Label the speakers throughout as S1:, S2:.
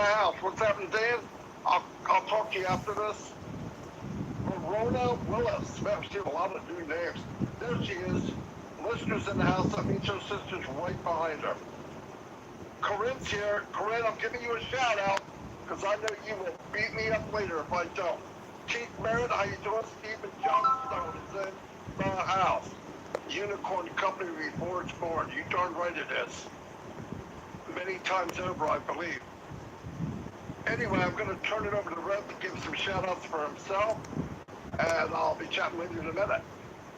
S1: house. What's happening, Dave? I'll talk to you after this. Verona Willis. Man, I've seen a lot of new names. There she is. Listeners in the house. That means her sister's right behind her. Corinne's here. Corinne, I'm giving you a shout out because I know you will beat me up later if I don't. Keith Merritt, how you doing? Stephen Johnstone is in the house. Unicorn Company before it's born. You darn right it is. Many times over, I believe. Anyway, I'm going to turn it over to Red to give some shout outs for himself, and I'll be chatting with you in a minute.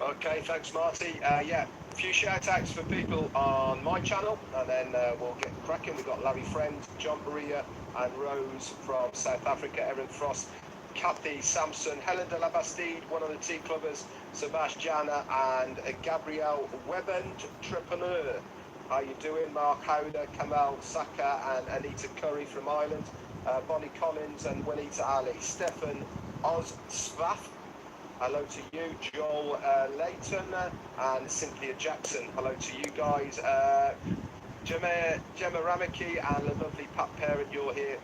S2: Okay, thanks, Marty. Yeah, a few shout outs for people on my channel, and then we'll get cracking. We've got Larry Friend, John Maria, and Rose from South Africa, Erin Frost, Kathy Sampson, Helen de la Bastide, one of the tea clubbers, Sebastiana, and Gabrielle Webben, entrepreneur. How you doing? Mark Howder, Kamal Saka, and Anita Curry from Ireland, Bonnie Collins and Juanita Ali, Stefan Ozsvath. Hello to you, Joel Layton and Cynthia Jackson. Hello to you guys. Gemma Ramaki and the lovely Pat Parent, you're here.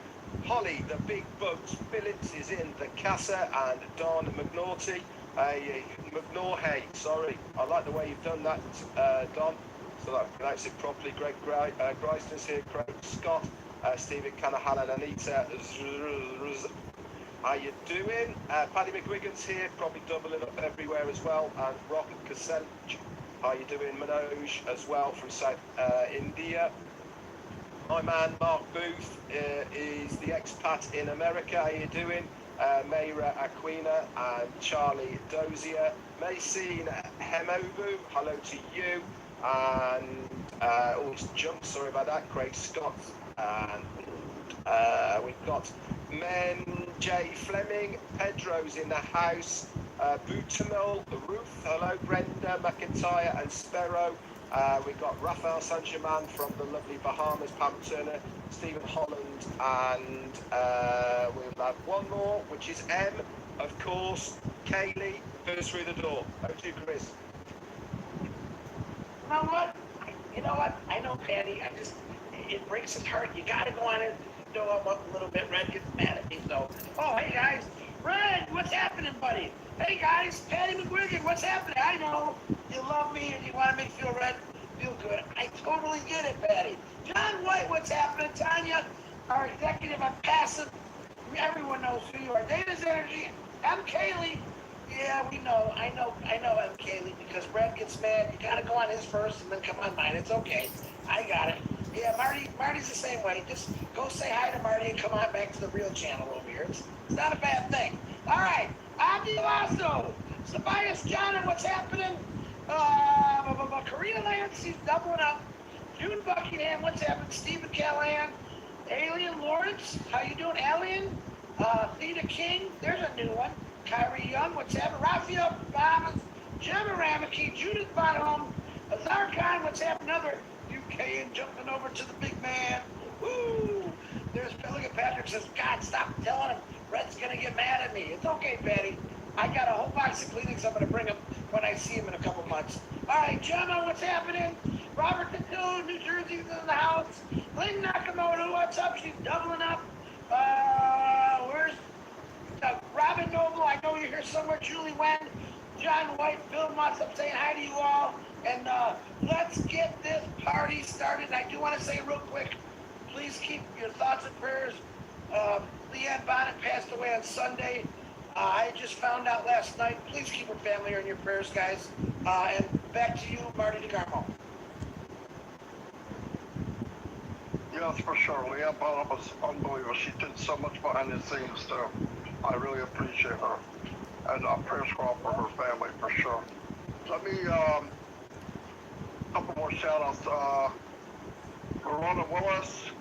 S2: Holly, the Big Bugs Phillips is in the casa, and Don McNaughty. McNaughey, sorry. I like the way you've done that, Don. So that I pronounce it properly. Greg Greisner's here, Craig Scott, Stephen Canahan, Anita. How you doing? Paddy McGuigan's here, probably doubling up everywhere as well, and Rock Kasench. How you doing? Manoj as well from South India. My man Mark Booth is the expat in America. How you doing? Mayra Aquina and Charlie Dozier. Maysine Hemobu, hello to you. And jump, sorry about that, Craig Scott. And we've got Men J Fleming, Pedro's in the house, Boutamil, Ruth, hello, Brenda McIntyre and Sparrow. We've got Raphael Saint-Germain from the lovely Bahamas, Pam Turner, Stephen Holland, and we'll have one more, which is M, of course, Kaylee, who's through the door. Over to you, Chris.
S3: You know what? I know, Patty. It breaks his heart. You got to go on and know him up a little bit. Red gets mad at me, so. Oh, hey, guys. Red, what's happening, buddy? Hey, guys. Patty McGuigan, what's happening? I know you love me and you want to make me feel good. I totally get it, Patty. John White, what's happening? Tanya, our executive on Passive. Everyone knows who you are. Davis Energy. I'm Kaylee. Yeah, we know. I know I'm Kaylee because Brad gets mad. You gotta go on his first and then come on mine. It's okay. I got it. Yeah, Marty's the same way. Just go say hi to Marty and come on back to the real channel over here. It's not a bad thing. All right. Adilaso. Tobias John, what's happening? Karina Lance, she's doubling up. June Buckingham, what's happening? Stephen Callahan. Alien Lawrence, how you doing, Alien? Theta King, there's a new one. Kyrie Young, what's happening? Raphael Bahamas, Gemma Ramaki, Judith Bonholm, Azar Khan, what's happening? Another UKian jumping over to the big man. Woo! Look at Patrick says, God, stop telling him. Red's gonna get mad at me. It's okay, Patty. I got a whole box of Kleenex I'm gonna bring him when I see him in a couple months. All right, Gemma, what's happening? Robert Catoon, New Jersey's in the house. Lynn Nakamoto, what's up? She's doubling up. Where's Robin Noble? I know you're here somewhere. Julie Wen, John White, Bill Mutz. I'm saying hi to you all. And let's get this party started. I do want to say real quick, please keep your thoughts and prayers. Leanne Bonnet passed away on Sunday. I just found out last night. Please keep her family in your prayers, guys. And back to you, Marty DeGarmo.
S1: Yes, for sure. Leanne Bonham was unbelievable. She did so much behind the scenes, too. I really appreciate her. And prayers go out for her family, for sure. Let me, a couple more shout-outs. Verona Willis,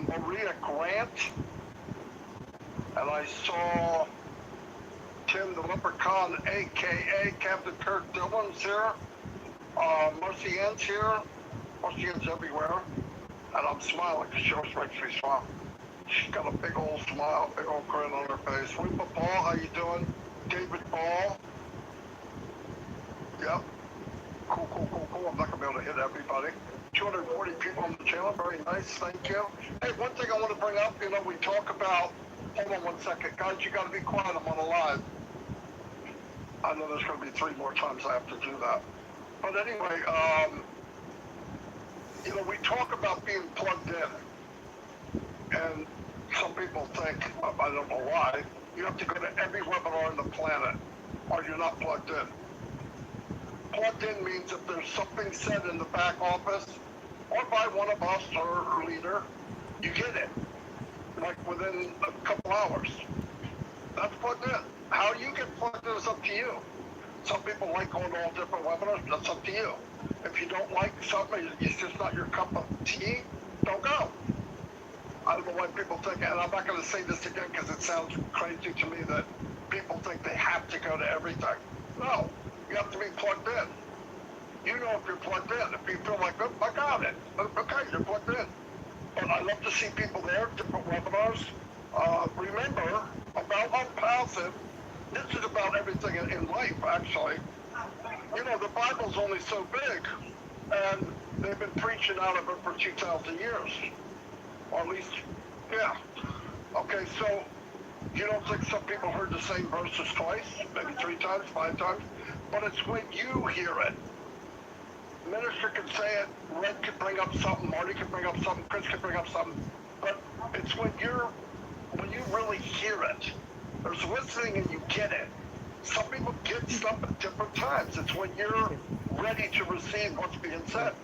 S1: Maria Grant, and I saw Tim the Leprechaun, a.k.a. Captain Kurt Dillon's here. Mercy Ann's here. Mercy Ann's everywhere. And I'm smiling because she always makes me smile. She's got a big old smile, big old grin on her face. Reba Ball, how you doing? David Ball. Yep. Cool. I'm not going to be able to hit everybody. 240 people on the channel. Very nice. Thank you. Hey, one thing I want to bring up, we talk about, hold on one second. Guys, you got to be quiet. I'm on a live. I know there's going to be 3 more times I have to do that. But anyway, we talk about being plugged in. And some people think, I don't know why, you have to go to every webinar on the planet or you're not plugged in. Plugged in means if there's something said in the back office or by one of us or leader, you get it, like within a couple hours. That's plugged in. How you get plugged in is up to you. Some people like going to all different webinars. That's up to you. If you don't like something, it's just not your cup of tea, don't go. I don't know why people think, and I'm not going to say this again because it sounds crazy to me that people think they have to go to everything. No, you have to be plugged in. You know if you're plugged in. If you feel like, oh, I got it. Okay, you're plugged in. But I love to see people there, different webinars. Remember, about ONPASSIVE, this is about everything in life, actually. The Bible's only so big, and they've been preaching out of it for 2,000 years. Or at least, yeah. Okay, so you don't think some people heard the same verses twice, maybe 3 times, 5 times? But it's when you hear it. Minister can say it, Red can bring up something, Marty can bring up something, Chris can bring up something, but it's when you really hear it. There's listening and you get it. Some people get stuff at different times. It's when you're ready to receive what's being said.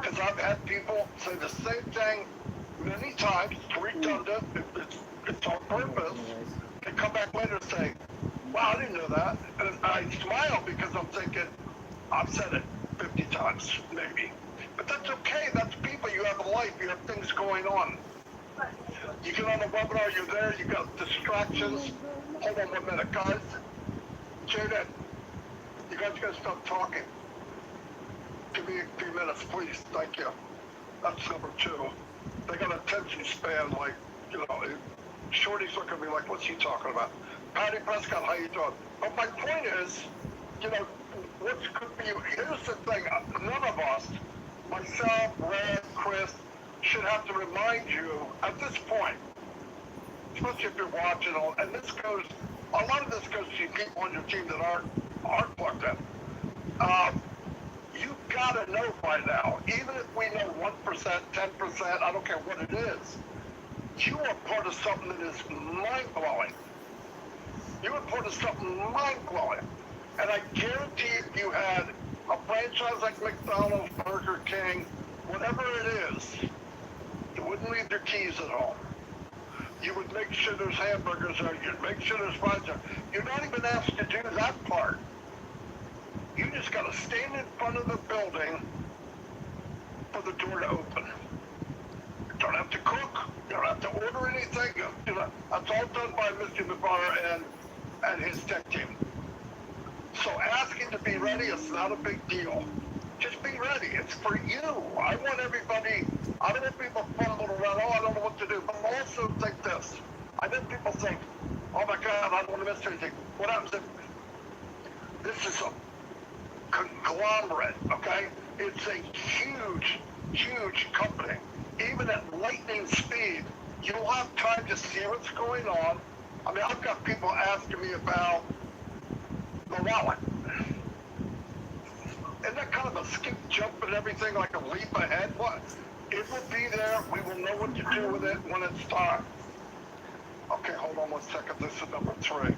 S1: Because I've had people say the same thing many times, it's redundant, it's on purpose. They come back later and say, wow, I didn't know that. And I smile because I'm thinking, I've said it 50 times, maybe. But that's okay, that's people, you have a life, you have things going on. You get on a webinar, you're there, you got distractions. Hold on 1 minute, guys. Jaden, you guys gotta stop talking. Give me a few minutes, please, thank you. That's number 2. They got attention span like, Shorty's looking at me like, what's he talking about? Patty Prescott, how you doing? But my point is, what's good for you? Here's the thing, none of us, myself, Red, Chris, should have to remind you at this point, especially if you're watching, and a lot of this goes to people on your team that aren't plugged in. You gotta know by now, even if we know 1%, 10%, I don't care what it is, you are part of something that is mind-blowing. You are part of something mind-blowing. And I guarantee if you had a franchise like McDonald's, Burger King, whatever it is, you wouldn't leave your keys at home. You would make sure there's hamburgers there. You'd make sure there's fries there. You're not even asked to do that part. You just got to stand in front of the building for the door to open. You don't have to cook. You don't have to order anything. That's all done by Mr. Navarre and his tech team. So asking to be ready is not a big deal. Just be ready. It's for you. I don't want people fumbling around, I don't know what to do. But also think this. I think people think, oh my God, I don't want to miss anything. What happens if this is a conglomerate, okay? It's a huge, huge company. Even at lightning speed, you'll have time to see what's going on. I mean, I've got people asking me about the wallet. Isn't that kind of a skip, jump, and everything, like a leap ahead? What? It will be there. We will know what to do with it when it's time. Okay, hold on 1 second. This is number 3.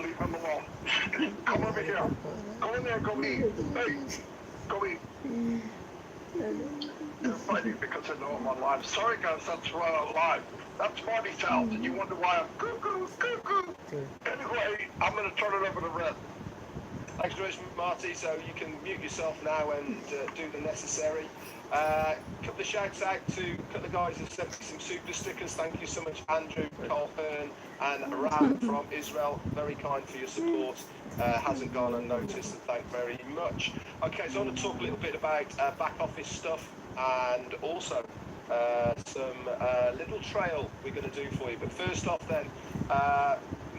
S1: Leave him alone. Come over here. Go in there and go eat. Hey, go eat. They're fighting because they know I'm on live. Sorry, guys, that's live. That's Marty's house, and you wonder why I'm cuckoo, cuckoo. Anyway, I'm going to turn it over to Red.
S2: Thanks very much, Marty. So you can mute yourself now and do the necessary. Couple of shouts out to a couple of guys who sent me some super stickers. Thank you so much, Andrew, Carl Hearn, and Ram from Israel. Very kind for your support. Hasn't gone unnoticed, and thank very much. Okay, so I want to talk a little bit about back office stuff and also some little trail we're going to do for you. But first off then,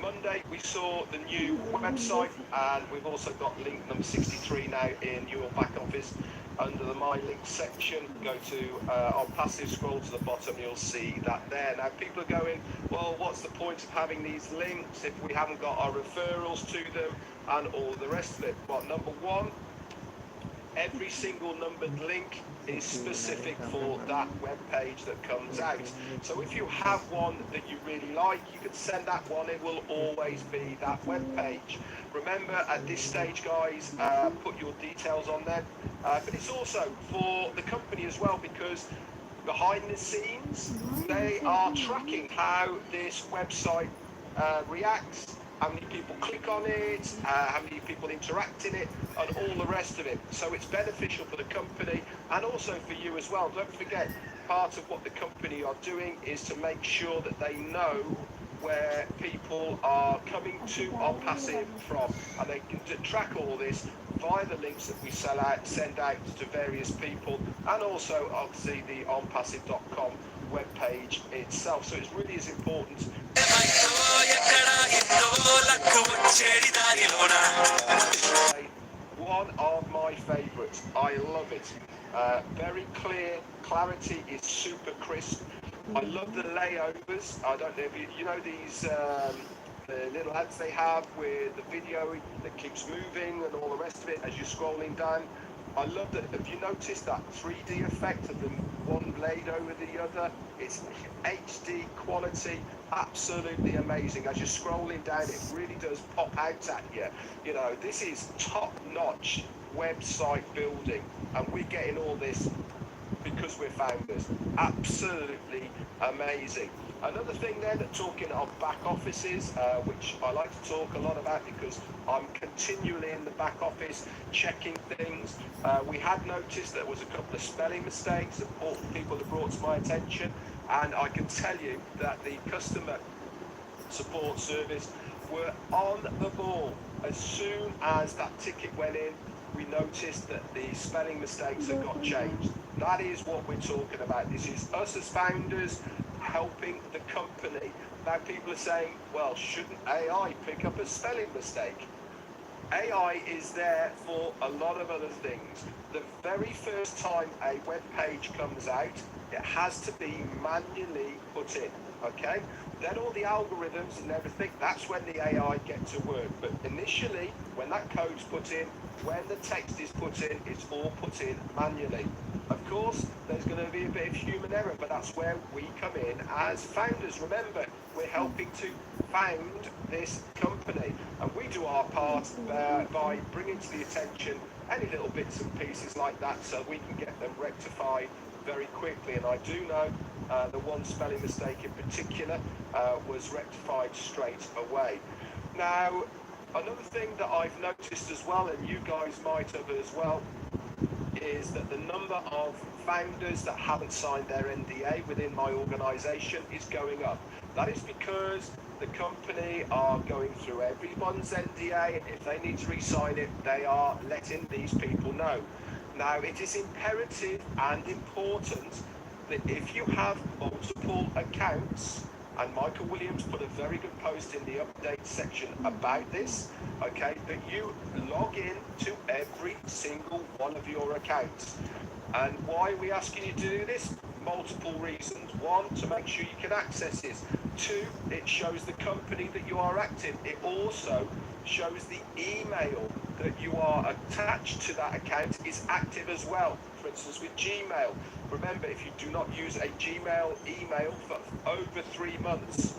S2: Monday we saw the new website, and we've also got link number 63 now in your back office. under the My Links section, go to ONPASSIVE, scroll to the bottom, you'll see that there. Now, people are going, well, what's the point of having these links if we haven't got our referrals to them and all the rest of it? Well, number one, every single numbered link is specific for that web page that comes out. So if you have one that you really like, you can send that one. It will always be that web page. Remember, at this stage, guys, put your details on there. But it's also for the company as well, because behind the scenes, they are tracking how this website reacts, how many people click on it, how many people interact in it, and all the rest of it. So it's beneficial for the company and also for you as well. Don't forget, part of what the company are doing is to make sure that they know where people are coming to ONPASSIVE from, and they can track all this via the links that we send out to various people, and also obviously the onpassive.com webpage itself. So it really is important. One of my favourites. I love it. Very clear. Clarity is super crisp. I love the layovers. I don't know if you know these the little ads they have with the video that keeps moving and all the rest of it as you're scrolling down. I love that. Have you noticed that 3D effect of them one laid over the other? It's HD quality, absolutely amazing. As you're scrolling down, it really does pop out at you. You know, this is top-notch website building, and we're getting all this because we're founders. Absolutely amazing. Another thing then, talking of back offices, which I like to talk a lot about because I'm continually in the back office checking things. We had noticed there was a couple of spelling mistakes that people had brought to my attention, and I can tell you that the customer support service were on the ball. As soon as that ticket went in, we noticed that the spelling mistakes had got changed. That is what we're talking about. This is us as founders helping the company. Now people are saying, well, shouldn't AI pick up a spelling mistake? AI is there for a lot of other things. The very first time a web page comes out, it has to be manually put in, okay? Then all the algorithms and everything, that's when the AI get to work. But initially, when that code's put in, when the text is put in, it's all put in manually. Of course, there's going to be a bit of human error, but that's where we come in as founders. Remember, we're helping to found this company, and we do our part by bringing to the attention any little bits and pieces like that so we can get them rectified very quickly. And I do know the one spelling mistake in particular was rectified straight away. Now, another thing that I've noticed as well, and you guys might have as well, is that the number of founders that haven't signed their NDA within my organisation is going up. That is because the company are going through everyone's NDA, and if they need to re-sign it, they are letting these people know. Now, it is imperative and important that if you have multiple accounts, and Michael Williams put a very good post in the update section about this, okay, that you log in to every single one of your accounts. And why are we asking you to do this? Multiple reasons. One, to make sure you can access this. Two, it shows the company that you are active. It also shows the email that you are attached to that account is active as well. For instance, with Gmail, remember, if you do not use a Gmail email for over 3 months,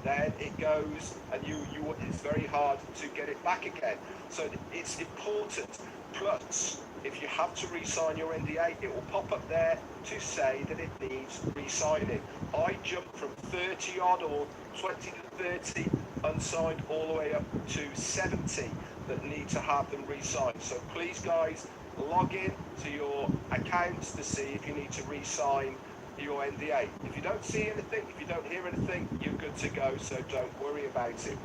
S2: then it goes and it's very hard to get it back again. So it's important. Plus, if you have to re-sign your NDA, it will pop up there to say that it needs re-signing. I jumped from 30 odd or 20 to 30 unsigned all the way up to 70 that need to have them re-signed. So please, guys, log in to your accounts to see if you need to re-sign your NDA. If you don't see anything, if you don't hear anything, you're good to go, so don't worry about it.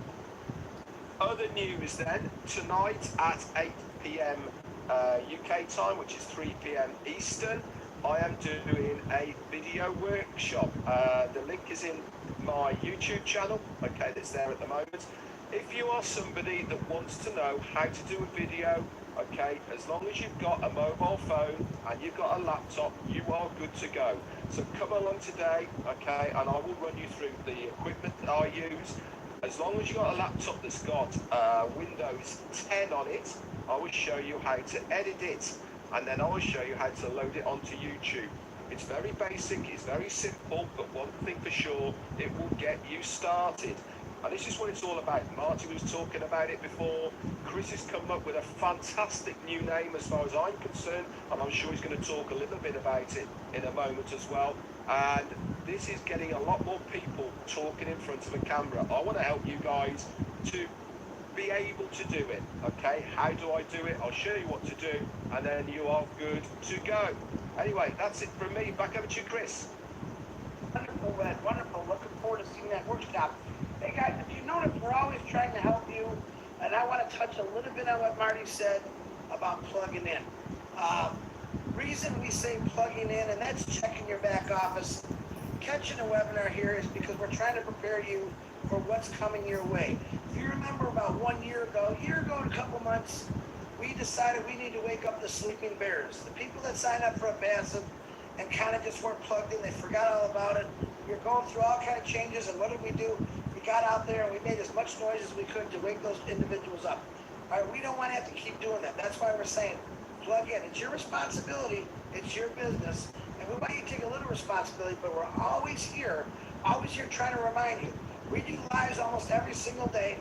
S2: Other news then, tonight at 8 p.m. UK time, which is 3 p.m. Eastern, I am doing a video workshop. The link is in my YouTube channel, okay, that's there at the moment. if you are somebody that wants to know how to do a video, okay, as long as you've got a mobile phone and you've got a laptop, you are good to go. So come along today, okay, and I will run you through the equipment that I use. As long as you've got a laptop that's got Windows 10 on it, I will show you how to edit it, and then I will show you how to load it onto YouTube. It's very basic, it's very simple, but one thing for sure, it will get you started. And this is what it's all about. Marty was talking about it before. Chris has come up with a fantastic new name as far as I'm concerned, and I'm sure he's going to talk a little bit about it in a moment as well. And this is getting a lot more people talking in front of a camera. I want to help you guys to be able to do it, okay? How do I do it? I'll show you what to do, and then you are good to go. Anyway, that's it from me. Back over to you, Chris.
S3: Wonderful, Red. Wonderful. Looking forward to seeing that workshop. Hey, guys, if you notice, we're always trying to help you, and I want to touch a little bit on what Marty said about plugging in. Reason we say plugging in, and that's checking your back office. Catching a webinar here is because we're trying to prepare you for what's coming your way. If you remember about 1 year ago, and a couple months, we decided we need to wake up the sleeping bears. The people that signed up for a passive and kind of just weren't plugged in, they forgot all about it. We were going through all kind of changes, and what did we do? We got out there and we made as much noise as we could to wake those individuals up. All right, we don't want to have to keep doing that. That's why we're saying plug in. It's your responsibility. It's your business. And we want you to take a little responsibility, but we're always here trying to remind you. We do lives almost every single day.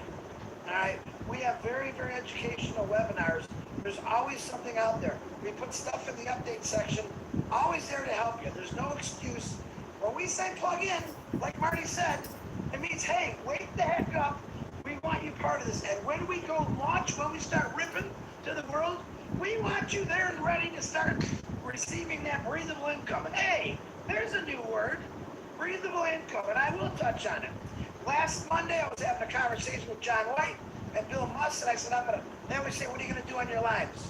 S3: All right, we have very, very educational webinars. There's always something out there. We put stuff in the update section, always there to help you. There's no excuse. When we say plug in, like Marty said, it means, hey, wake the heck up. We want you part of this. And when we go launch, when we start ripping to the world, we want you there and ready to start receiving that breathable income. Hey, there's a new word, breathable income, and I will touch on it. Last Monday, I was having a conversation with John White and Bill Musk, and I said, they always say, what are you going to do on your lives?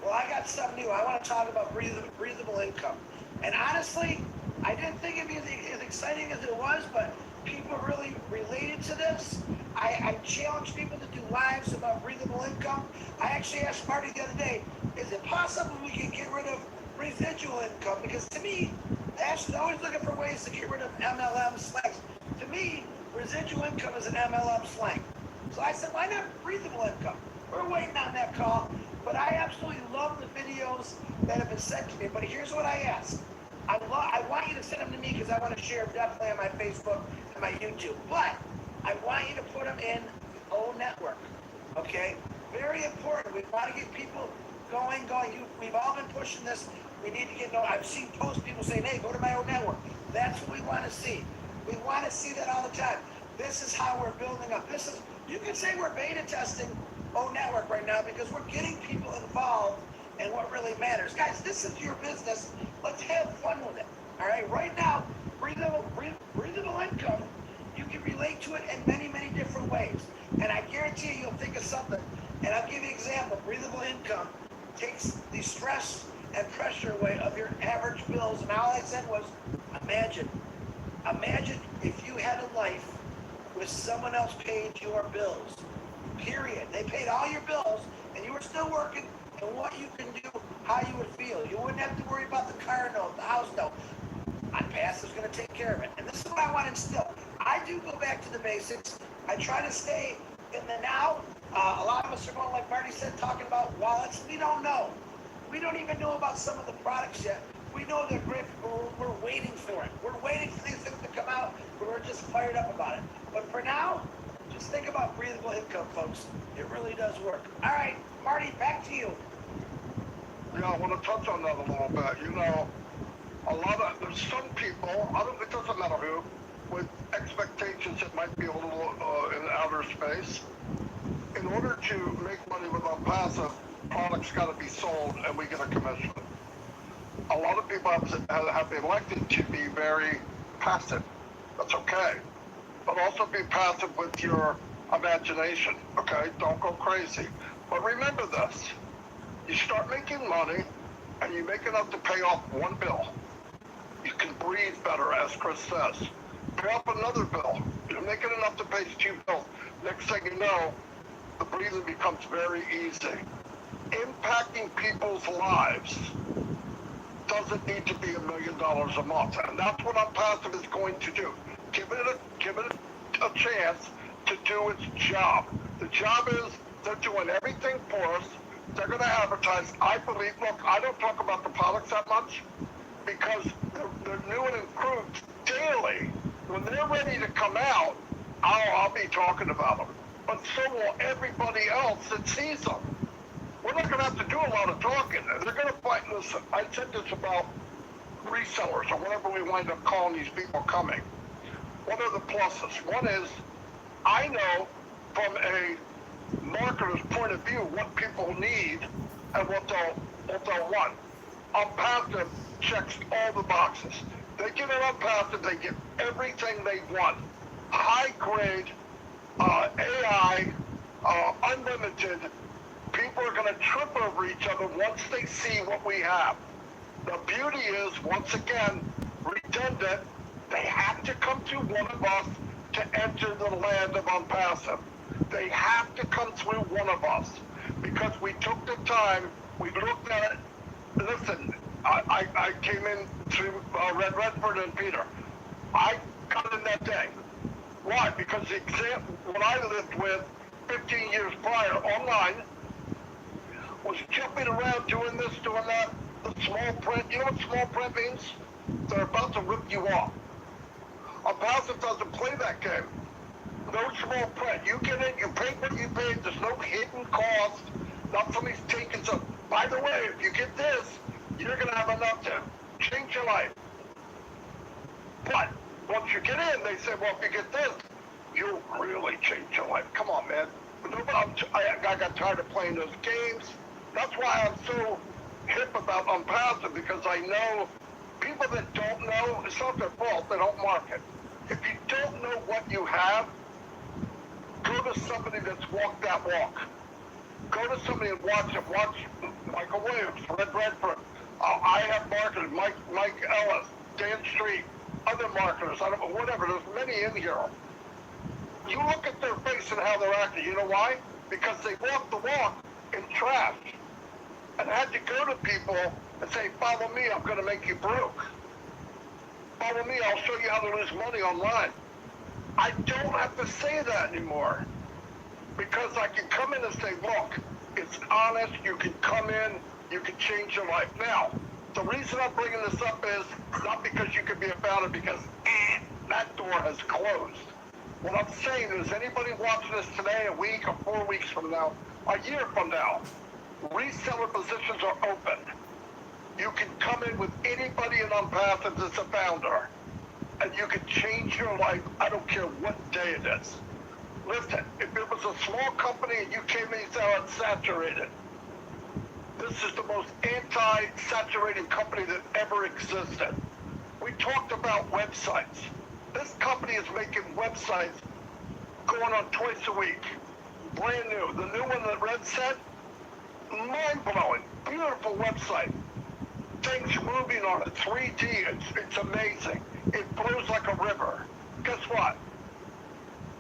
S3: Well, I got something new. I want to talk about breathable income. And honestly, I didn't think it'd be as exciting as it was, but people really related to this. I challenge people to do lives about breathable income. I actually asked Marty the other day, is it possible we can get rid of residual income? Because to me, Ashley's always looking for ways to get rid of MLM slangs. To me, residual income is an MLM slang. So I said, why not breathable income? We're waiting on that call, but I absolutely love the videos that have been sent to me. But here's what I ask. I want you to send them to me because I want to share them definitely on my Facebook and my YouTube. But I want you to put them in O Network, okay? Very important. We want to get people going. We've all been pushing this. We need to get, I've seen posts, people saying, hey, go to my O Network. That's what we want to see. We want to see that all the time. This is how we're building up. You can say we're beta testing O Network right now because we're getting people involved in what really matters. Guys, this is your business. Let's have fun with it. All right, right now, breathable income, you can relate to it in many, many different ways. And I guarantee you'll think of something. And I'll give you an example. Breathable income takes the stress and pressure away of your average bills. And all I said was, imagine if you had a life where someone else paid your bills, period. They paid all your bills and you were still working, and what you can do, how you would feel. You wouldn't have to worry about the car note, the house note. ONPASSIVE is going to take care of it. And this is what I want to instill. I do go back to the basics. I try to stay in the now. A lot of us are going, like Marty said, talking about wallets. We don't know. We don't even know about some of the products yet. We know they're great, but we're waiting for it. We're waiting for these things to come out, but we're just fired up about it. But for now, just think about breathable income, folks. It really does work. All right, Marty, back to you.
S1: Yeah, I want to touch on that a little bit. There's some people, it doesn't matter who, with expectations that might be a little in outer space. In order to make money with ONPASSIVE, products got to be sold and we get a commission. A lot of people have elected to be very passive. That's okay. But also be passive with your imagination, okay? Don't go crazy. But remember this. You start making money and you make enough to pay off one bill. You can breathe better, as Chris says. Pay off another bill. You're making enough to pay 2 bills. Next thing you know, the breathing becomes very easy. Impacting people's lives doesn't need to be $1 million a month, and that's what ONPASSIVE is going to do. Give it a chance to do its job. The job is they're doing everything for us. They're going to advertise. I believe. Look, I don't talk about the products that much because they're new and improved daily. When they're ready to come out, I'll be talking about them. But so will everybody else that sees them. We're not going to have to do a lot of talking. They're going to find this. I said this about resellers or whatever we wind up calling these people coming. What are the pluses? One is I know from a marketer's point of view what people need and what they'll want. ONPASSIVE checks all the boxes. They get it ONPASSIVE, they get everything they want. High grade, AI, unlimited. People are going to trip over each other once they see what we have. The beauty is, once again, redundant, they have to come to one of us to enter the land of ONPASSIVE. They have to come through one of us because we took the time, we looked at it. Listen, I came in through Red Redford and Peter. I got in that day. Why? Because the example, what I lived with 15 years prior online was jumping around doing this, doing that. The small print, you know what small print means? They're about to rip you off. ONPASSIVE doesn't play that game. No small print. You get in, you pay what you paid. There's no hidden cost. Not somebody's taking some. By the way, if you get this, you're going to have enough to change your life. But once you get in, they say, well, if you get this, you'll really change your life. Come on, man. I got tired of playing those games. That's why I'm so hip about ONPASSIVE, because I know people that don't know, it's not their fault, they don't market. If you don't know what you have, go to somebody that's walked that walk. Go to somebody and watch them. Watch Michael Williams, Red Redford. I have marketers, Mike Ellis, Dan Street, other marketers, I don't know, whatever. There's many in here. You look at their face and how they're acting. You know why? Because they walked the walk in trash and had to go to people and say, follow me, I'm going to make you broke. Follow me, I'll show you how to lose money online. I don't have to say that anymore because I can come in and say, look, it's honest, you can come in, you can change your life. Now, the reason I'm bringing this up is not because you can be a founder, because that door has closed. What I'm saying is anybody watching this today, a week or 4 weeks from now, a year from now, reseller positions are open. You can come in with anybody in ONPASSIVE that's a founder, and you can change your life. I don't care what day it is. Listen, if it was a small company and you came in and said, oh, it's saturated, this is the most anti-saturated company that ever existed. We talked about websites. This company is making websites going on twice a week. Brand new. The new one that Red said, mind-blowing. Beautiful website. Things moving on it. 3D. It's amazing. It flows like a river. Guess what?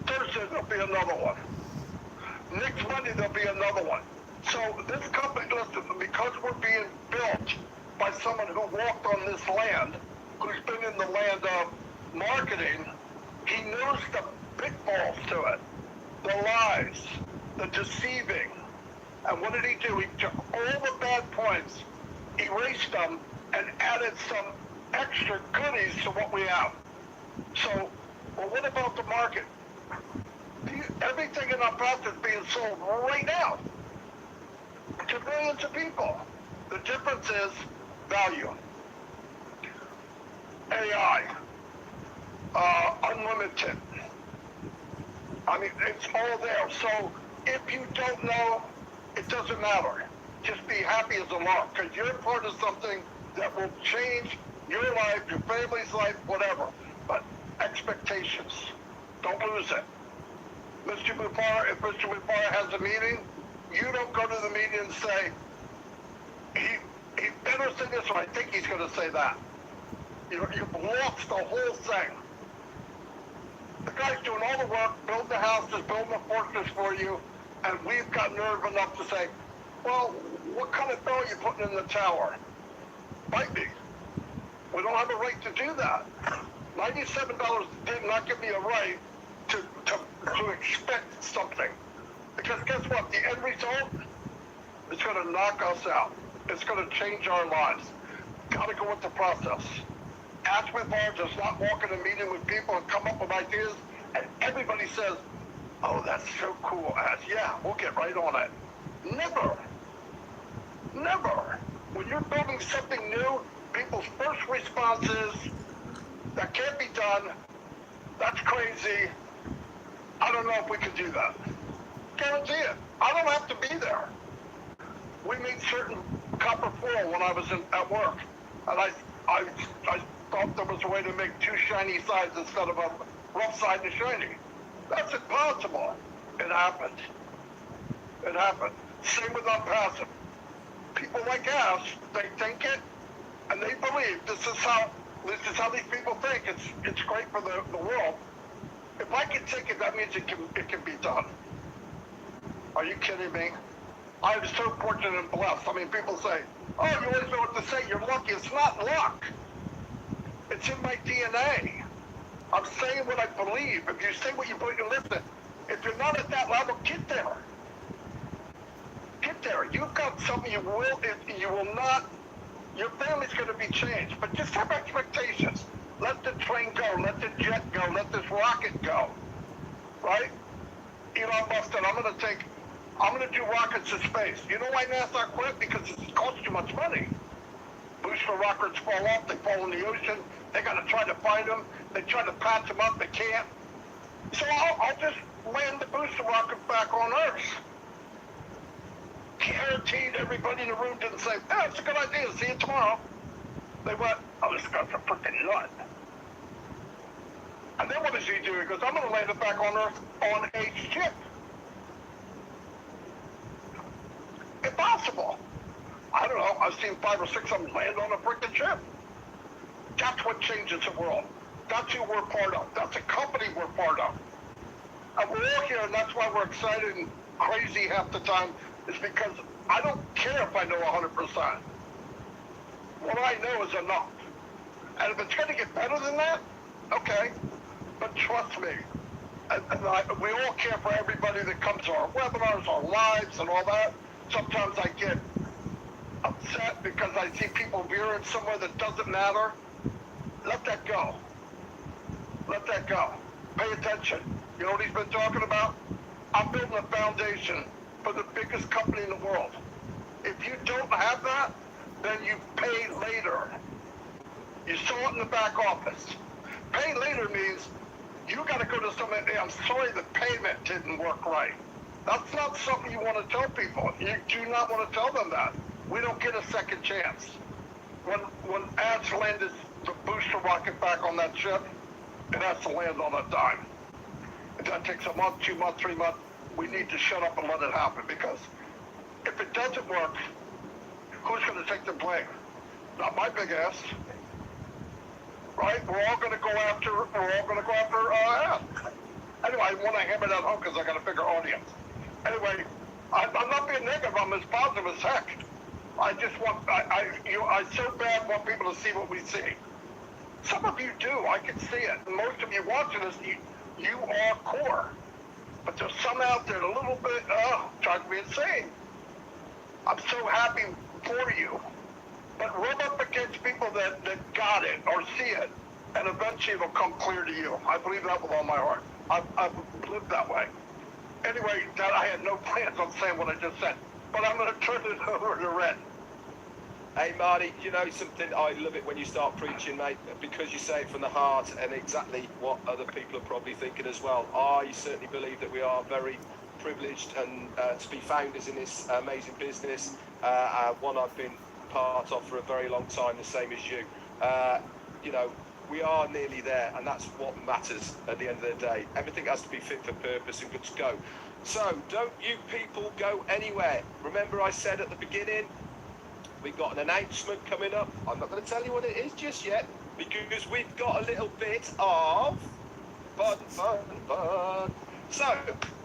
S1: Thursday there'll be another one. Next Monday there'll be another one. So this company, listen, because we're being built by someone who walked on this land, who's been in the land of marketing, he knows the pitfalls to it, the lies, the deceiving. And what did he do? He took all the bad points, erased them, and added some extra goodies to what we have. So, well, what about the market? Everything in ONPASSIVE is being sold right now to millions of people. The difference is value, AI, unlimited. I mean, it's all there. So if you don't know, it doesn't matter. Just be happy as a lark, because you're part of something that will change your life, your family's life, whatever. But expectations, don't lose it. Mr. Mufara, if Mr. Mufara has a meeting, you don't go to the meeting and say, he better say this, or I think he's going to say that. You've lost the whole thing. The guy's doing all the work, building the houses, building the fortress for you, and we've got nerve enough to say, well, what kind of bill are you putting in the tower? Might be. We don't have a right to do that. $97 did not give me a right to expect something. Because guess what? The end result is going to knock us out. It's going to change our lives. Got to go with the process. Ask with bar does not walk in a meeting with people and come up with ideas, and everybody says, oh, that's so cool. As yeah, we'll get right on it. Never. Never. When you're building something new, people's first response is, that can't be done. That's crazy. I don't know if we can do that. Guarantee it. I don't have to be there. We made certain copper foil when I was at work, and I thought there was a way to make two shiny sides instead of a rough side and shiny. That's impossible. It happened. It happened. Same with ONPASSIVE. People like us, they think it, and they believe this is how these people think. It's great for the world. If I can take it, that means it can be done. Are you kidding me? I'm so fortunate and blessed. I mean, people say, oh, you always know what to say. You're lucky. It's not luck. It's in my DNA. I'm saying what I believe. If you say what you believe, listen. If you're not at that level, get there. Get there. You've got something you will not, your family's going to be changed. But just have expectations. Let the train go. Let the jet go. Let this rocket go. Right? Elon Musk said, I'm going to do rockets to space. You know why NASA quit? Because it costs too much money. Booster rockets fall off. They fall in the ocean. They got to try to find them. They try to patch them up. They can't. So I'll just land the booster rocket back on Earth. Guaranteed everybody in the room didn't say, oh, it's a good idea. See you tomorrow. They went, oh, this guy's a freaking nut. And then what does he do? He goes, I'm going to land it back on Earth on a ship. Impossible. I don't know. I've seen 5 or 6 of them land on a freaking ship. That's what changes the world. That's who we're part of. That's a company we're part of. And we're all here, and that's why we're excited and crazy half the time, is because I don't care if I know 100%. What I know is enough. And if it's going to get better than that, okay. But trust me, we all care for everybody that comes to our webinars, our lives, and all that. Sometimes I get upset because I see people veering somewhere that doesn't matter. Let that go. Let that go. Pay attention. You know what he's been talking about? I'm building a foundation for the biggest company in the world. If you don't have that, then you pay later. You saw it in the back office. Pay later means you got to go to somebody, hey, I'm sorry the payment didn't work right. That's not something you want to tell people. You do not want to tell them that. We don't get a second chance. When Ads landed the booster rocket back on that ship, it has to land on a dime. If that takes a month, 2 months, 3 months, we need to shut up and let it happen, because if it doesn't work, who's going to take the blame? Not my big ass. Right? We're all going to go after Ads. Anyway, I want to hammer that home because I got a bigger audience. Anyway, I'm not being negative. I'm as positive as heck. I just want, I so bad want people to see what we see. Some of you do. I can see it. Most of you watching this, you are core. But there's some out there a little bit, trying to be insane. I'm so happy for you. But rub up against people that got it or see it, and eventually it'll come clear to you. I believe that with all my heart. I've lived that way. Anyway, I had no plans on saying what I just said, but I'm going to turn it over to Red.
S2: Hey Marty, you know something, I love it when you start preaching, mate, because you say it from the heart and exactly what other people are probably thinking as well. I certainly believe that we are very privileged and to be founders in this amazing business, one I've been part of for a very long time, the same as you. You know, we are nearly there, and that's what matters at the end of the day. Everything has to be fit for purpose and good to go. So don't you people go anywhere. Remember I said at the beginning, we've got an announcement coming up. I'm not going to tell you what it is just yet, because we've got a little bit of Fun. So,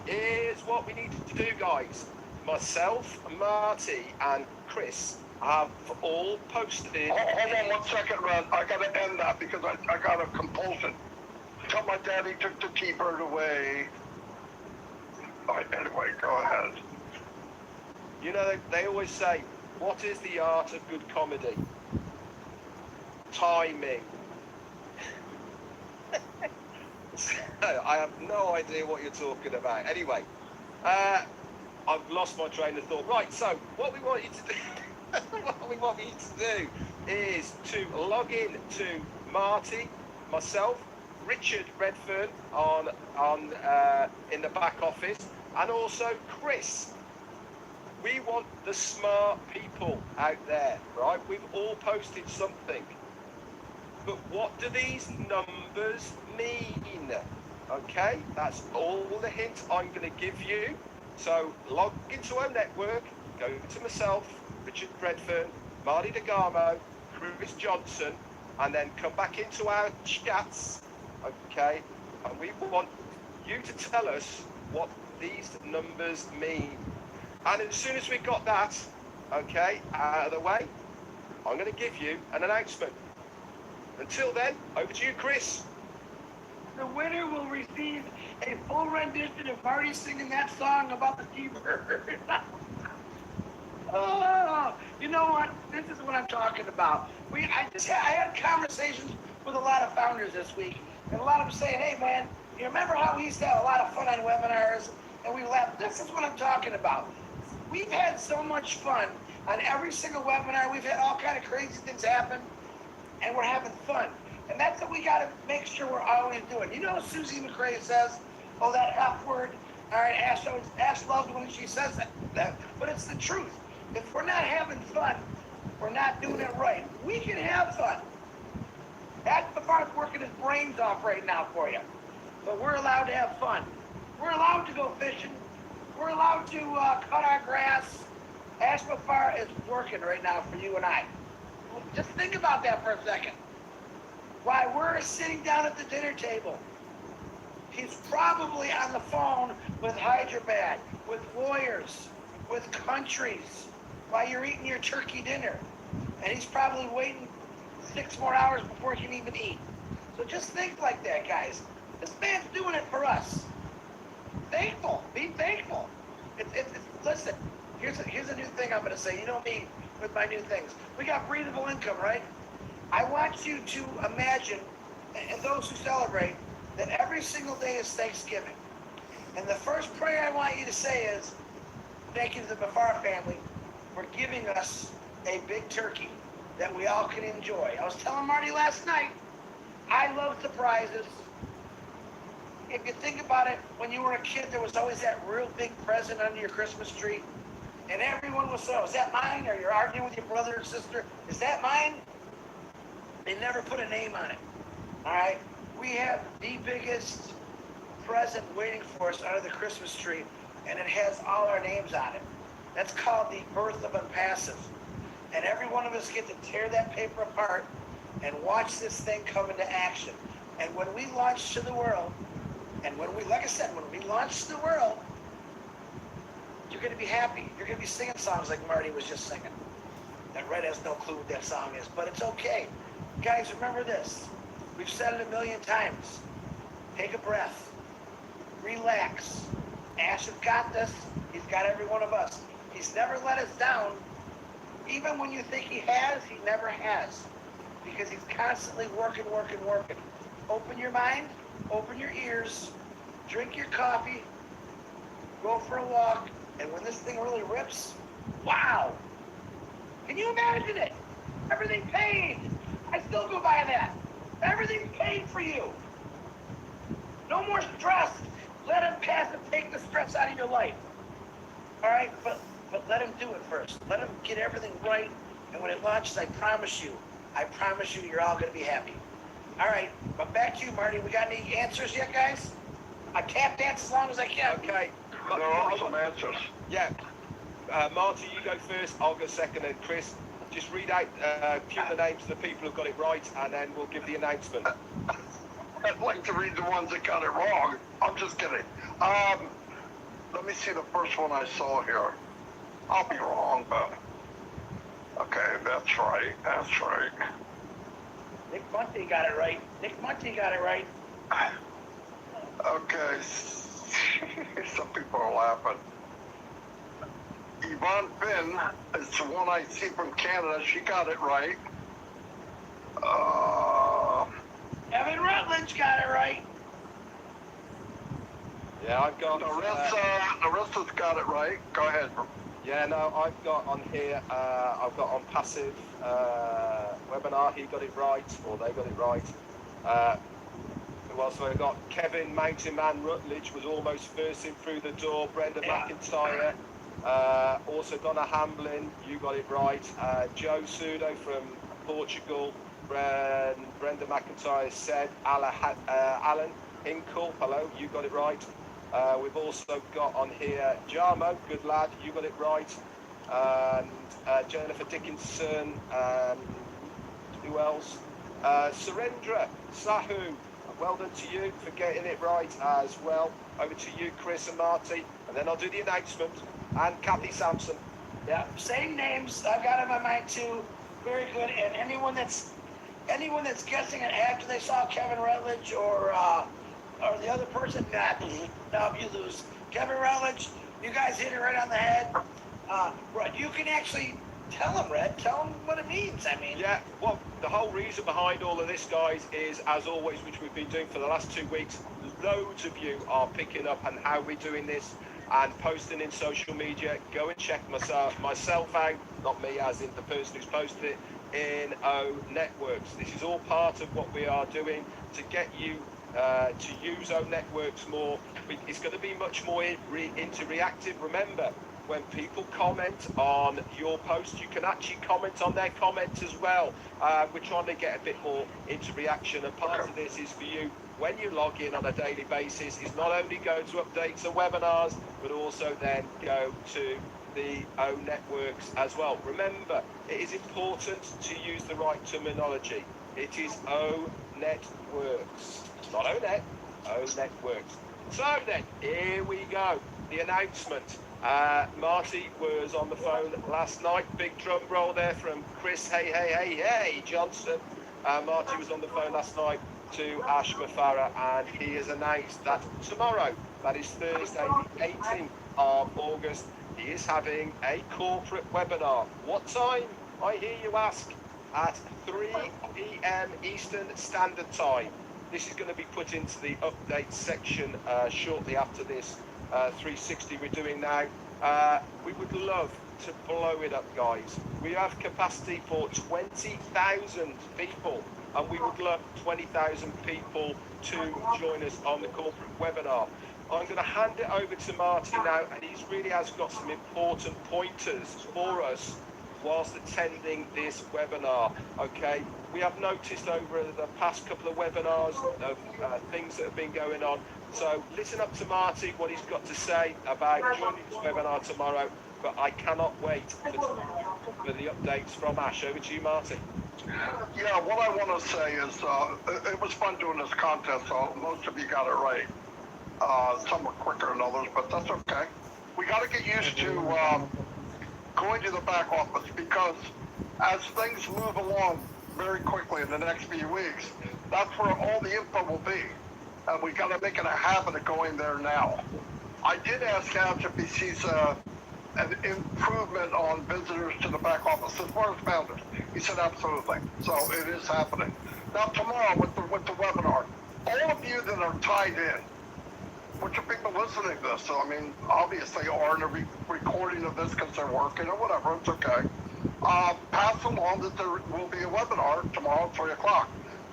S2: here's what we need to do, guys. Myself, Marty, and Chris have all posted.
S1: Hold on 1 second, Red. I gotta end that because I got a compulsion. Tell my daddy took the T-bird away. All right, anyway, go ahead.
S2: You know, they always say, what is the art of good comedy? Timing. I have no idea what you're talking about. Anyway, I've lost my train of thought. Right, so what we want you to do, what we want you to do is to log in to Marty, myself, Richard Redfern on in the back office, and also Chris. We want the smart people out there, right? We've all posted something. But what do these numbers mean? Okay, that's all the hint I'm going to give you. So log into our network, go to myself, Richard Redfern, Marty DeGarmo, Chris Johnson, and then come back into our chats, okay? And we want you to tell us what these numbers mean. And as soon as we've got that, okay, out of the way, I'm going to give you an announcement. Until then, over to you, Chris.
S3: The winner will receive a full rendition of Marty singing that song about the T-bird. Oh, you know what? This is what I'm talking about. I had conversations with a lot of founders this week, and a lot of them saying, hey man, you remember how we used to have a lot of fun on webinars, and we laughed? This is what I'm talking about. We've had so much fun on every single webinar. We've had all kind of crazy things happen, and we're having fun. And that's what we got to make sure we're always doing. You know, Susie McRae says, oh, that F word. All right, Ash loves when she says that. But it's the truth. If we're not having fun, we're not doing it right. We can have fun. That's the part's working his brains off right now for you. But we're allowed to have fun. We're allowed to go fishing. We're allowed to cut our grass. Ash Mafar is working right now for you and I. Just think about that for a second. While we're sitting down at the dinner table, he's probably on the phone with Hyderabad, with lawyers, with countries, while you're eating your turkey dinner. And he's probably waiting 6 more hours before he can even eat. So just think like that, guys. This man's doing it for us. Thankful. Be thankful. Listen, here's a new thing I'm going to say. You know me with my new things. We got breathable income, right? I want you to imagine, and those who celebrate, that every single day is Thanksgiving. And the first prayer I want you to say is, thank you to the Mafar family for giving us a big turkey that we all can enjoy. I was telling Marty last night, I love surprises. If you think about it, when you were a kid, there was always that real big present under your Christmas tree. And everyone was saying, is that mine? Or you're arguing with your brother or sister, is that mine? They never put a name on it. All right? We have the biggest present waiting for us under the Christmas tree, and it has all our names on it. That's called the birth of ONPASSIVE. And every one of us get to tear that paper apart and watch this thing come into action. And when we launch to the world, and when we launch to the world, you're going to be happy. You're going to be singing songs like Marty was just singing. And Red has no clue what that song is, but it's okay. Guys, remember this. We've said it a million times. Take a breath. Relax. Ash has got this. He's got every one of us. He's never let us down. Even when you think he has, he never has. Because he's constantly working. Open your mind. Open your ears. Drink your coffee. Go for a walk. And when this thing really rips, wow. Can you imagine it? Everything paid. I still go by that. Everything's paid for you. No more stress. Let him pass and take the stress out of your life. All right? But let him do it first. Let him get everything right. And when it launches, I promise you, you're all going to be happy. All right. But back to you, Marty. We got any answers yet, guys? I tap dance as long as I can.
S2: Okay.
S1: There are some answers.
S2: Yeah. Marty, you go first. I'll go second. And Chris, just read out a few of the names of the people who've got it right, and then we'll give the announcement.
S1: I'd like to read the ones that got it wrong. I'm just kidding. Let me see the first one I saw here. I'll be wrong, but okay, that's right. That's right.
S3: Nick Munty got it right. Nick Munty got it right.
S1: Okay, some people are laughing. Yvonne Finn is the one I see from Canada. She got it right.
S3: Evan Rutledge got it right.
S2: Yeah, I've got.
S1: The rest has got it right. Go ahead.
S2: Yeah, no, I've got on here. I've got on passive webinar. He got it right, or they got it right. Who else have I got? Kevin Mountain Man Rutledge was almost first in through the door. Brenda McIntyre. Also Donna Hamlin, you got it right. Joe Sudo from Portugal. Brenda McIntyre said. Alan Hinkle, hello, you got it right. We've also got on here Jarmo, good lad, you got it right. And Jennifer Dickinson, and who else? Surendra Sahu, well done to you for getting it right as well. Over to you, Chris and Marty, and then I'll do the announcement. And Kathy Sampson.
S3: Yeah, same names. I've got them in mind too. Very good. And anyone that's guessing it after they saw Kevin Rutledge or the other person, now you lose. Kevin Rutledge, you guys hit it right on the head. Right, you can actually tell them, Red. Tell them what it means. I mean,
S2: yeah. Well, the whole reason behind all of this, guys, is as always, which we've been doing for the last 2 weeks. Loads of you are picking up on how we're doing this and posting in social media. Go and check myself out, not me as in the person who's posted it, in O Networks. This is all part of what we are doing to get you to use O Networks more. It's going to be much more interactive. Remember, when people comment on your post, you can actually comment on their comments as well. We're trying to get a bit more interaction, and part of this is for you when you log in on a daily basis is not only go to updates and webinars, but also then go to the O Networks as well. Remember, it is important to use the right terminology. It is O Networks, not O Net, O Networks. So then, here we go. The announcement. Marty was on the phone last night. Big drum roll there from Chris, hey, Johnson. Marty was on the phone last night to Ash Mafara, and he has announced that tomorrow, that is Thursday, the 18th of August, he is having a corporate webinar. What time, I hear you ask? At 3 p.m. Eastern Standard Time. This is going to be put into the update section shortly after this 360 we're doing now. We would love to blow it up, guys. We have capacity for 20,000 people, and we would love 20,000 people to join us on the corporate webinar. I'm going to hand it over to Marty now, and he really has got some important pointers for us whilst attending this webinar. Okay, we have noticed over the past couple of webinars of things that have been going on. So listen up to Marty, what he's got to say about joining this webinar tomorrow. But I cannot wait for the updates from Ash. Over to you, Marty.
S1: Yeah, what I want to say is it was fun doing this contest, so most of you got it right. Some were quicker than others, but that's okay. We got to get used to going to the back office, because as things move along very quickly in the next few weeks, that's where all the info will be. And we got to make it a habit of going there now. I did ask Ash if he sees an improvement on visitors to the back office as far as founders. He said absolutely. So it is happening. Now tomorrow with the webinar, all of you that are tied in, which are people listening to this, so I mean, obviously are in a recording of this because they're working or whatever, it's okay. Pass along that there will be a webinar tomorrow at 3 o'clock.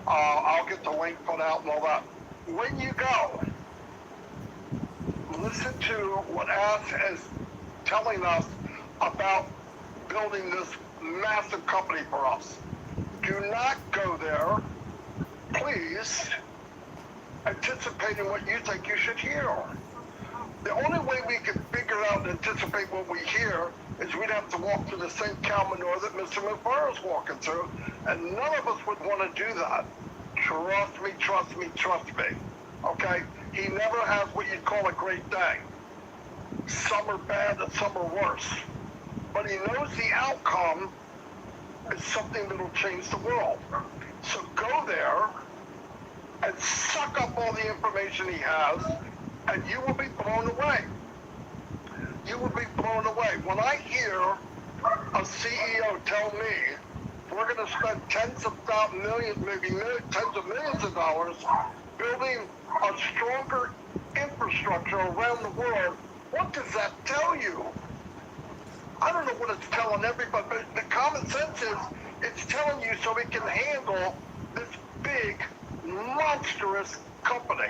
S1: I'll get the link put out and all that. When you go, listen to what Ash is telling us about building this massive company for us. Do not go there, please, anticipating what you think you should hear. The only way we can figure out and anticipate what we hear is we'd have to walk through the same cow manure that Mr. McFarland's walking through, and none of us would want to do that. Trust me. Okay? He never has what you'd call a great day. Some are bad and some are worse. But he knows the outcome is something that'll change the world. So go there and suck up all the information he has, and you will be blown away. You will be blown away. When I hear a CEO tell me we're going to spend tens of millions, tens of millions of dollars building a stronger infrastructure around the world, what does that tell you? I don't know what it's telling everybody, but the common sense is it's telling you so it can handle this big, monstrous company.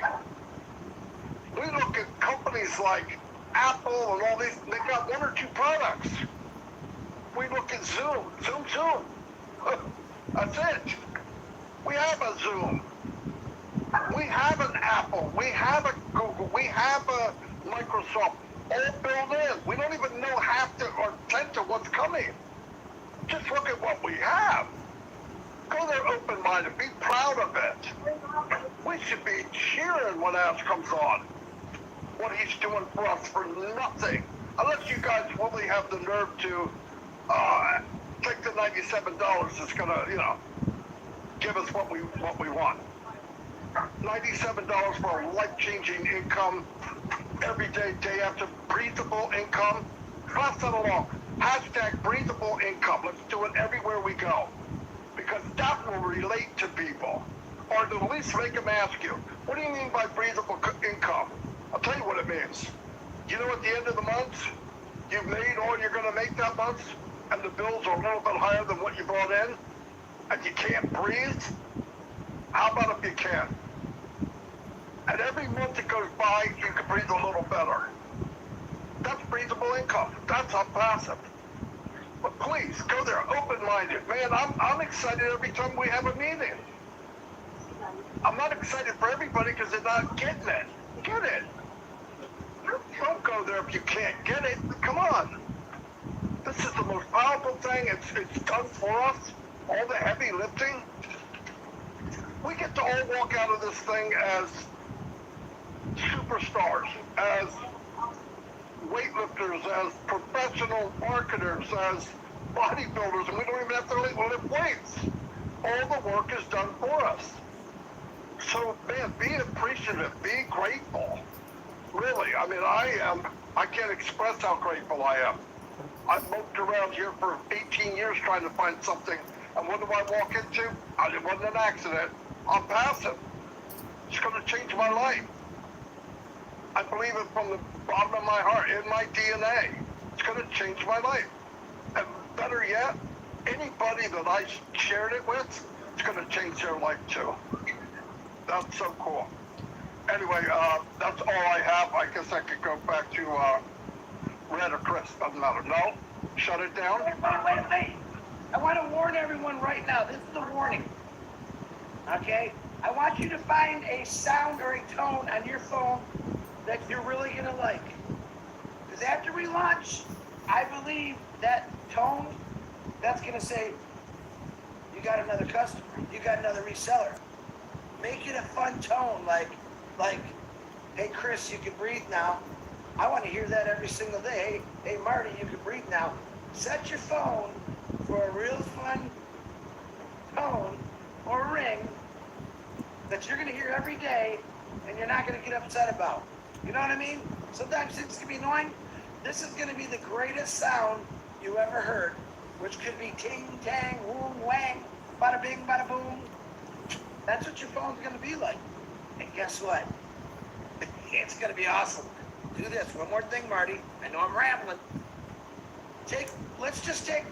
S1: We look at companies like Apple and all these, they got one or two products. We look at Zoom. That's it. We have a Zoom. We have an Apple. We have a Google. We have a Microsoft. All built in. We don't even know half to or 10 to what's coming. Just look at what we have. Go there open-minded. Be proud of it. We should be cheering when Ash comes on. What he's doing for us for nothing. Unless you guys really have the nerve to take the $97 that's going to, give us what we want. $97 for a life-changing income, every day after, breathable income. Pass that along. Hashtag breathable income. Let's do it everywhere we go. Because that will relate to people. Or to at least make them ask you, what do you mean by breathable income? I'll tell you what it means. You know, at the end of the month, you've made all you're going to make that month, and the bills are a little bit higher than what you brought in, and you can't breathe? How about if you can? And every month that goes by, you can breathe a little better. That's breathable income. That's ONPASSIVE. But please, go there open-minded. Man, I'm excited every time we have a meeting. I'm not excited for everybody because they're not getting it. Get it. Don't go there if you can't get it. Come on. This is the most powerful thing. It's done for us. All the heavy lifting. We get to all walk out of this thing as superstars, as weightlifters, as professional marketers, as bodybuilders, and we don't even have to lift weights. All the work is done for us. So, man, be appreciative, be grateful. Really, I mean, I can't express how grateful I am. I've moped around here for 18 years trying to find something, and what do I walk into? It wasn't an accident. ONPASSIVE. It's going to change my life. I believe it from the bottom of my heart, in my DNA. It's going to change my life. And better yet, anybody that I shared it with, it's going to change their life too. That's so cool. Anyway, that's all I have. I guess I could go back to Red or Chris. Doesn't matter. No? Shut it down?
S3: Wait. I want to warn everyone right now. This is the warning. Okay? I want you to find a sound or a tone on your phone that you're really going to like. Because after we launch, I believe that tone, that's going to say, you got another customer. You got another reseller. Make it a fun tone, like, hey, Chris, you can breathe now. I want to hear that every single day. Hey, Marty, you can breathe now. Set your phone for a real fun tone or ring that you're going to hear every day and you're not going to get upset about. You know what I mean? Sometimes things can be annoying. This is going to be the greatest sound you ever heard, which could be ting, tang, woom, wang, bada bing, bada boom. That's what your phone's going to be like. And guess what? It's going to be awesome. Do this. One more thing, Marty. I know I'm rambling. Let's just take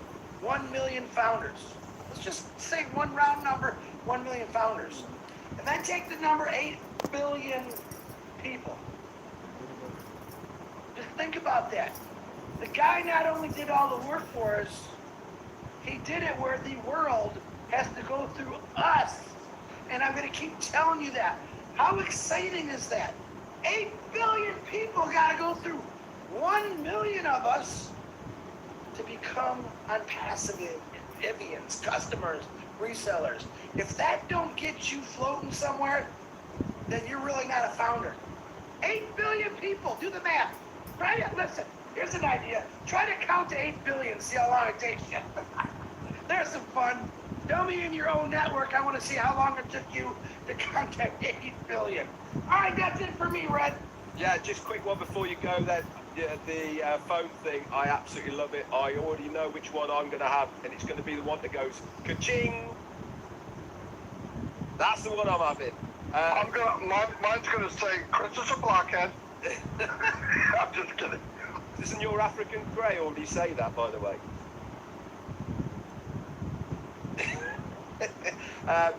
S3: 1 million founders. Let's just say one round number, 1 million founders. And then take the number 8 billion people. Just think about that. The guy not only did all the work for us, he did it where the world has to go through us. And I'm going to keep telling you that. How exciting is that? 8 billion people got to go through 1 million of us to become ONPASSIVE Vivians, customers, resellers. If that don't get you floating smart, then you're really not a founder. 8 billion people, do the math. Try to, listen, here's an idea. Try to count to 8 billion, see how long it takes you. There's some fun. Tell me in your own network, I want to see how long it took you to contact 8 billion. All right, that's it for me, Red.
S2: Yeah, just quick one before you go then. Yeah, the phone thing, I absolutely love it. I already know which one I'm going to have, and it's going to be the one that goes ka-ching. That's the one I'm having.
S1: Mine's gonna say Chris is a blockhead. I'm just kidding.
S2: Isn't your African grey already say that, by the way?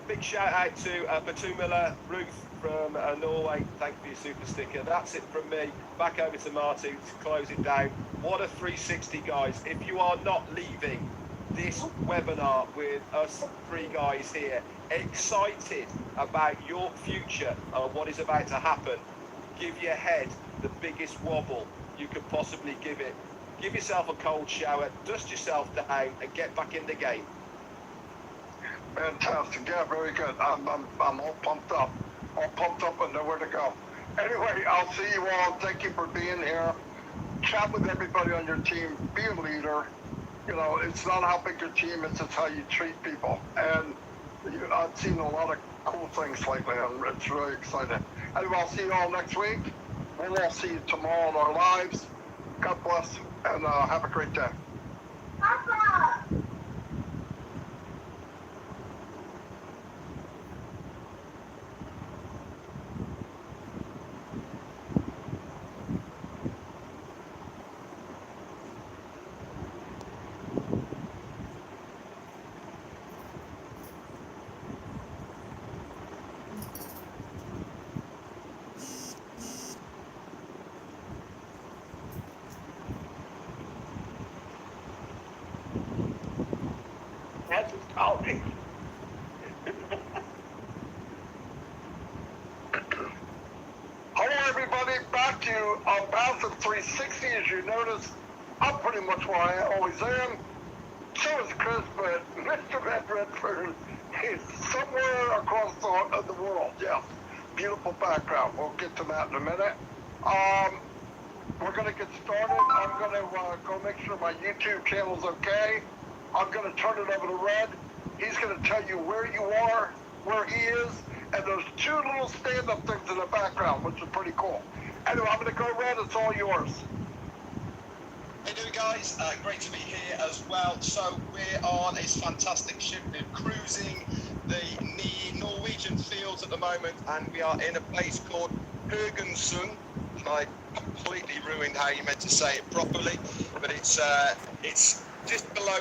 S2: Big shout out to Batu Miller, Ruth from Norway. Thank you for your super sticker. That's it from me. Back over to Marty to close it down. What a 360, guys. If you are not leaving this webinar with us three guys here, excited about your future and what is about to happen, give your head the biggest wobble you could possibly give it. Give yourself a cold shower, dust yourself down, and get back in the game.
S1: Fantastic. Yeah, very good. I'm all pumped up. All pumped up and know where to go. Anyway, I'll see you all. Thank you for being here. Chat with everybody on your team. Be a leader. You know, it's not how big your team is, it's how you treat people. And I've seen a lot of cool things lately, and it's really exciting. Anyway, I'll see you all next week. We'll all see you tomorrow in our lives. God bless, and have a great day. Papa!
S3: That's what's calling.
S1: Hello, everybody. Back to ONPASSIVE 360. As you notice, I'm pretty much where I always am. So is Chris, but Mr. Red Redford is somewhere across the world. Yeah, beautiful background. We'll get to that in a minute. We're going to get started. I'm going to go make sure my YouTube channel's okay. I'm going to turn it over to Red. He's going to tell you where you are, where he is, and there's two little stand-up things in the background, which is pretty cool. Anyway, I'm going to go, Red. It's all yours.
S4: How you doing, guys? Great to be here as well. So we're on a fantastic ship. We're cruising the Norwegian fields at the moment, and we are in a place called Haugesund. I completely ruined how you meant to say it properly, but it's just below